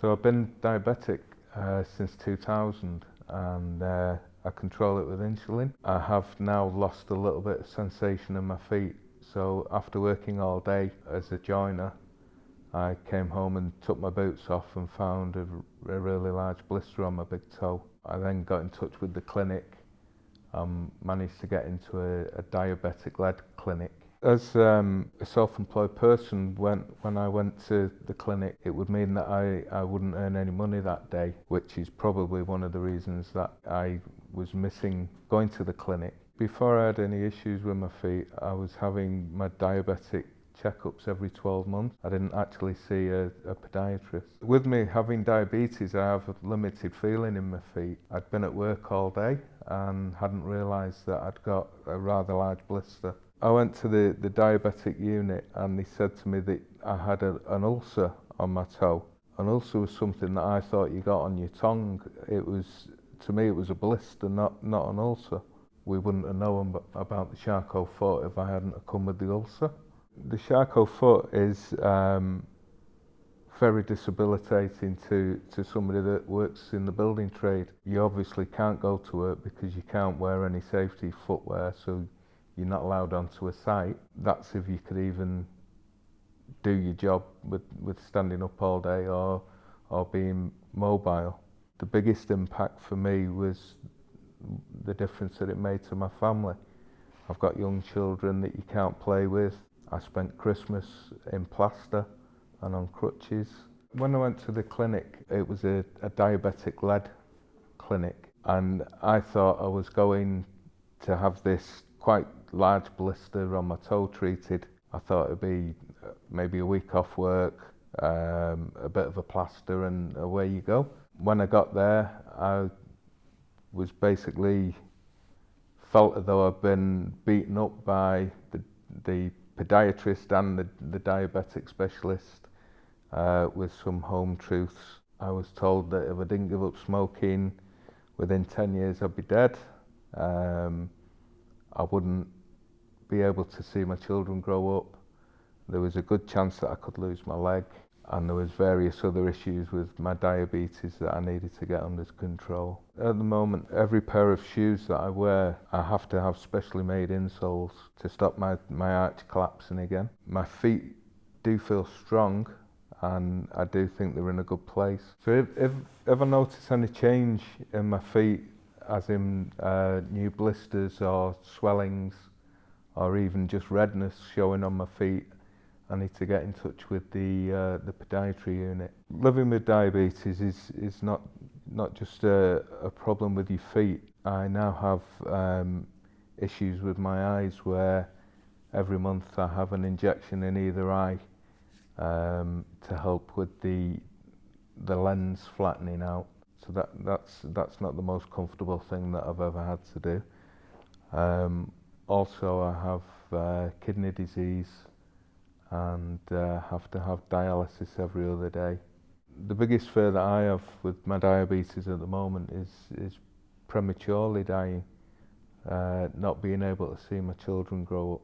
So I've been diabetic since 2000, and I control it with insulin. I have now lost a little bit of sensation in my feet, so after working all day as a joiner, I came home and took my boots off and found a really large blister on my big toe. I then got in touch with the clinic, managed to get into a diabetic-led clinic. As a self-employed person, when I went to the clinic, it would mean that I wouldn't earn any money that day, which is probably one of the reasons that I was missing going to the clinic. Before I had any issues with my feet, I was having my diabetic checkups every 12 months. I didn't actually see a podiatrist. With me having diabetes, I have a limited feeling in my feet. I'd been at work all day and hadn't realised that I'd got a rather large blister. I went to the diabetic unit and they said to me that I had an ulcer on my toe. An ulcer was something that I thought you got on your tongue. To me it was a blister, not an ulcer. We wouldn't have known about the charcot foot if I hadn't come with the ulcer. The charcot foot is very disabilitating to somebody that works in the building trade. You obviously can't go to work because you can't wear any safety footwear, so you're not allowed onto a site. That's if you could even do your job with standing up all day or being mobile. The biggest impact for me was the difference that it made to my family. I've got young children that you can't play with. I spent Christmas in plaster and on crutches. When I went to the clinic, it was a diabetic-led clinic, and I thought I was going to have this quite large blister on my toe treated. I thought it'd be maybe a week off work, a bit of a plaster, and away you go. When I got there, I was basically felt as though I'd been beaten up by the podiatrist and the diabetic specialist with some home truths. I was told that if I didn't give up smoking, within 10 years I'd be dead. I wouldn't be able to see my children grow up. There was a good chance that I could lose my leg, and there was various other issues with my diabetes that I needed to get under control. At the moment, every pair of shoes that I wear, I have to have specially made insoles to stop my arch collapsing again. My feet do feel strong, and I do think they're in a good place. So if I notice any change in my feet, as in new blisters or swellings, or even just redness showing on my feet, I need to get in touch with the podiatry unit. Living with diabetes is not just a problem with your feet. I now have issues with my eyes, where every month I have an injection in either eye to help with the lens flattening out. So that's not the most comfortable thing that I've ever had to do. Also, I have kidney disease and have to have dialysis every other day. The biggest fear that I have with my diabetes at the moment is prematurely dying, not being able to see my children grow up.